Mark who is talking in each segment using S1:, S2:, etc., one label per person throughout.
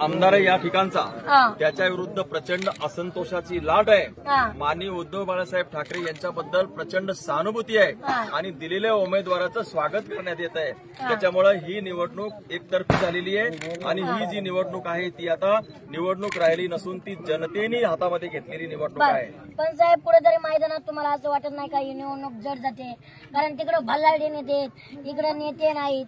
S1: आमदार आहे या ठिकाणचा, त्याच्या विरुद्ध प्रचंड असंतोषाची लाट आहे। माननीय उद्धव बाळासाहेब ठाकरे यांच्याबद्दल प्रचंड सहानुभूती आहे आणि दिलेल्या उमेदवाराचं स्वागत करण्यात येत आहे। त्याच्यामुळे ही निवडणूक एकतर्फी झालेली आहे आणि ही जी निवडणूक आहे ती आता निवडणूक राहिली नसून ती जनतेने हातामध्ये घेतलेली निवडणूक आहे।
S2: पण साहेब कुठेतरी मैदानात तुम्हाला असं वाटत नाही का ही निवडणूक जड जाते? कारण तिकडे भल्लाडे नेते, इकडे नेते नाहीत।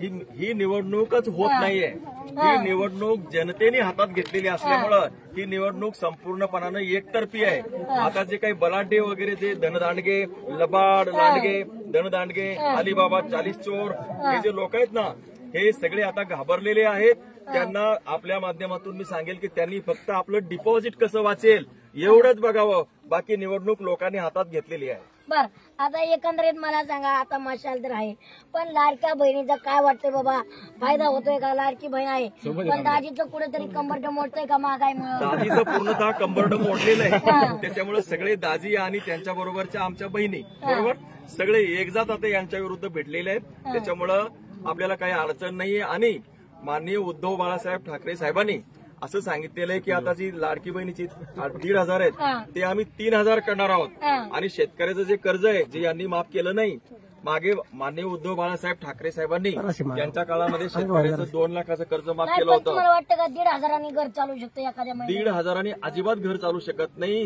S1: ही निवडणूकच होत नाहीये। ही निवडणूक जनतेने हातात घेतलेली असल्यामुळं ही निवडणूक संपूर्णपणाने एकतर्फी आहे। आता जे काही बलाढ्य वगैरे जे धनदांडगे, लबाड लांडगे, धनदांडगे, अलिबाबा 40 चोर हे जे लोक आहेत ना, हे सगळे आता घाबरलेले आहेत। त्यांना आपल्या माध्यमातून मी सांगेल की त्यांनी फक्त आपलं डिपॉझिट कसं वाचेल एवढंच बघावं, बाकी निवडणूक लोकांनी हातात घेतलेली आहे।
S2: बर, आता एकंदरीत मला सांगा, आता मशाल तर आहे, पण लाडक्या बहिणीचा काय वाटतंय बाबा? फायदा होतोय का? लाडकी बहीण आहे पण दाजीचं कुठेतरी कंबरट मोडतंय का महागाईमुळे?
S1: दाजीचं पूर्णतः कंबरट मोडलेलं आहे। त्याच्यामुळे सगळे दाजी आणि त्यांच्या बरोबरच्या आमच्या बहिणी बरोबर सगळे एकजात आता यांच्या विरुद्ध भेटलेले आहेत। त्याच्यामुळं आपल्याला काही अडचण नाहीये आणि माननीय उद्धव बाळासाहेब ठाकरे साहेबांनी असं सांगितलेलं आहे की आता जी लाडकी बहिणीची 1,500 आहेत ते आम्ही 3,000 करणार आहोत आणि शेतकऱ्याचं जे कर्ज आहे जे यांनी माफ केलं नाही मागे माननीय उद्धव बाळासाहेब ठाकरे साहेबांनी त्यांच्या काळामध्ये शेतकऱ्याचं 2 लाखाचं कर्ज माफ केलं होतं।
S2: मला वाटतं का 1,500 घर चालू शकतं एखाद्या महिन्यात?
S1: 1,500 अजिबात घर चालू शकत नाही।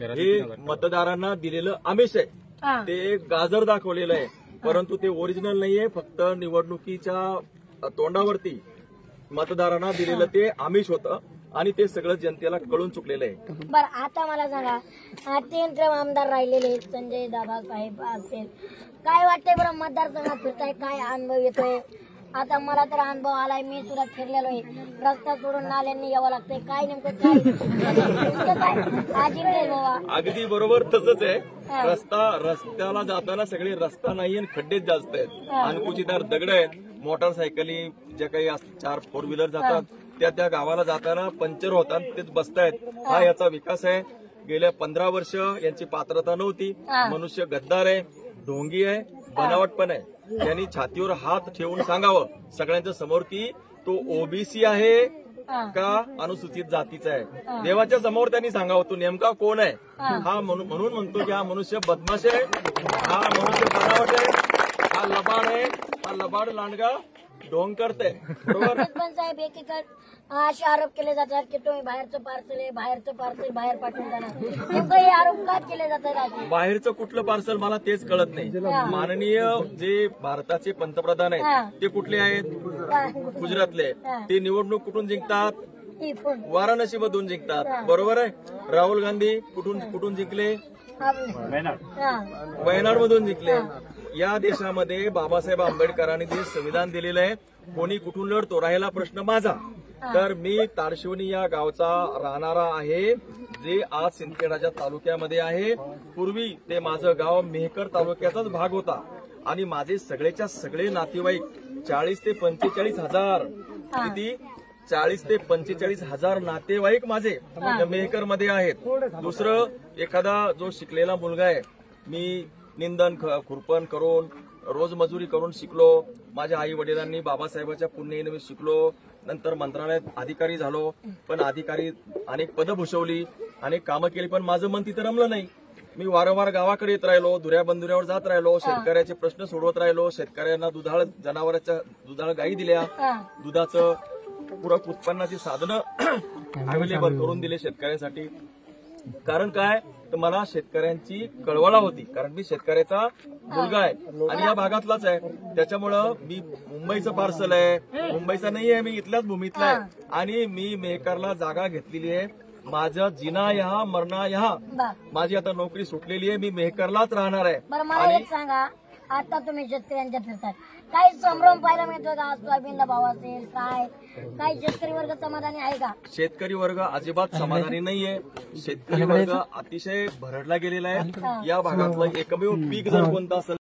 S1: हे मतदारांना दिलेलं आमिष आहे, ते गाजर दाखवलेलं आहे, परंतु ते ओरिजिनल नाहीये। फक्त निवडणुकीच्या तोंडावरती मतदारांना दिलेलं ते आमिष होतं आणि ते सगळं जनतेला कळून चुकलेलं आहे।
S2: बरं, आता मला सांगा, 3 आमदार राहिलेले संजय दादा साहेब असतील, काय वाटतंय बरं? मतदारसंघात फिरताय, काय अनुभव येतोय? आता मला तर अनुभव आलाय, मी सुद्धा फिरलेलो आहे। रस्ता सोडून नाल्यांनी यावं लागतंय, काय नेमकं काय बाबा?
S1: अगदी बरोबर, तसंच आहे। रस्त्याला जाताना सगळे रस्ता नाही आणि खड्डेच जास्त आहेत, अनुकुचिदार दगड आहेत, मोटरसायकली ज्या काही 4 4 व्हीलर जातात त्या गावाला जाताना पंक्चर होतात, तेच बसतायत। हा याचा विकास आहे। गेल्या 15 वर्ष यांची पात्रता नव्हती। मनुष्य गद्दार आहे, ढोंगी आहे, बनावट पण आहे। त्यांनी छातीवर हात ठेवून सांगावं सगळ्यांच्या समोर की तो ओबीसी आहे का अनुसूचित जातीचा आहे। देवाच्या समोर त्यांनी सांगावं तू नेमका कोण आहे। हा म्हणून म्हणतो की हा मनुष्य बदमाश आहे, हा मनुष्य बनावट आहे, हा लबाड आहे, हा लबाड लांडगा ढोंग करते बरोबर।
S2: पण साहेब एकीकडे असे आरोप केले जातात की तुम्ही बाहेरचं पार्सल बाहेर पाठवून जाणार, नेमकं हे आरोप का केले जातात?
S1: बाहेरचं कुठलं पार्सल मला तेच कळत नाही। माननीय जे भारताचे पंतप्रधान आहेत ते कुठले आहेत? गुजरातले। ते निवडणूक कुठून जिंकतात? वाराणसी मधून जिंकतात, बरोबर आहे। राहुल गांधी कुठून जिंकले? वयनाड मधून जिंकले। या देशामध्ये बाबासाहेब आंबेडकरांनी जे संविधान दिलेलं आहे, कोणी कुठून लढतो राहिला प्रश्न माझा। तर मी ताडशिवनी या गावचा राहणारा आहे, जे आज सिंदखेडच्या तालुक्यामध्ये आहे। पूर्वी ते माझं गाव मेहकर तालुक्याचाच भाग होता आणि माझे सगळेच्या सगळे नातेवाईक 40 ते 45 हजार, किती 40 ते 45 हजार नातेवाईक माझे मेहकर मध्ये आहेत। दुसरं एखादा जो शिकलेला मुलगा आहे, मी निंदन खुरपण करून रोज मजुरी करून शिकलो। माझ्या आई वडिलांनी बाबासाहेबांच्या पुण्याने मी शिकलो, नंतर मंत्रालयात अधिकारी झालो, पण अधिकारी अनेक पदं भूषवली, अनेक कामं केली, पण माझं मन तिथं रमलं नाही। मी वारंवार गावाकडे येत राहिलो, दुऱ्या बंधुऱ्यावर जात राहिलो, शेतकऱ्याचे प्रश्न सोडवत राहिलो, शेतकऱ्यांना दुधाळ गायी दिल्या, दुधाचं पूरक उत्पन्नाची साधनं अवेलेबल करून दिले शेतकऱ्यांसाठी। कारण काय तर मला शेतकऱ्यांची कळवळा होती, कारण मी शेतकऱ्याचा मुलगा आहे आणि या भागातलाच आहे। त्याच्यामुळं मी मुंबईचं पार्सल आहे, मुंबईचा नाही आहे, मी इथल्याच भूमीतला आहे आणि मी मेहकरला जागा घेतलेली आहे। माझा जिना यहा मरणा यहा, माझी आता नोकरी सुटलेली आहे, मी मेहकरलाच राहणार आहे।
S2: बरं, मला एक सांगा, आता तुम्ही शेतकऱ्यांच्या फिरतात, काही संभ्रम पाहायला मिळतो का? सोयाबीनला भाव असेल काही शेतकरी वर्ग समाधानी आहे का?
S1: शेतकरी वर्ग अजिबात समाधानी नाहीये। शेतकरी वर्ग अतिशय भरडला गेलेला आहे। या भागातलं एकमेव पीक जर कोणतं असेल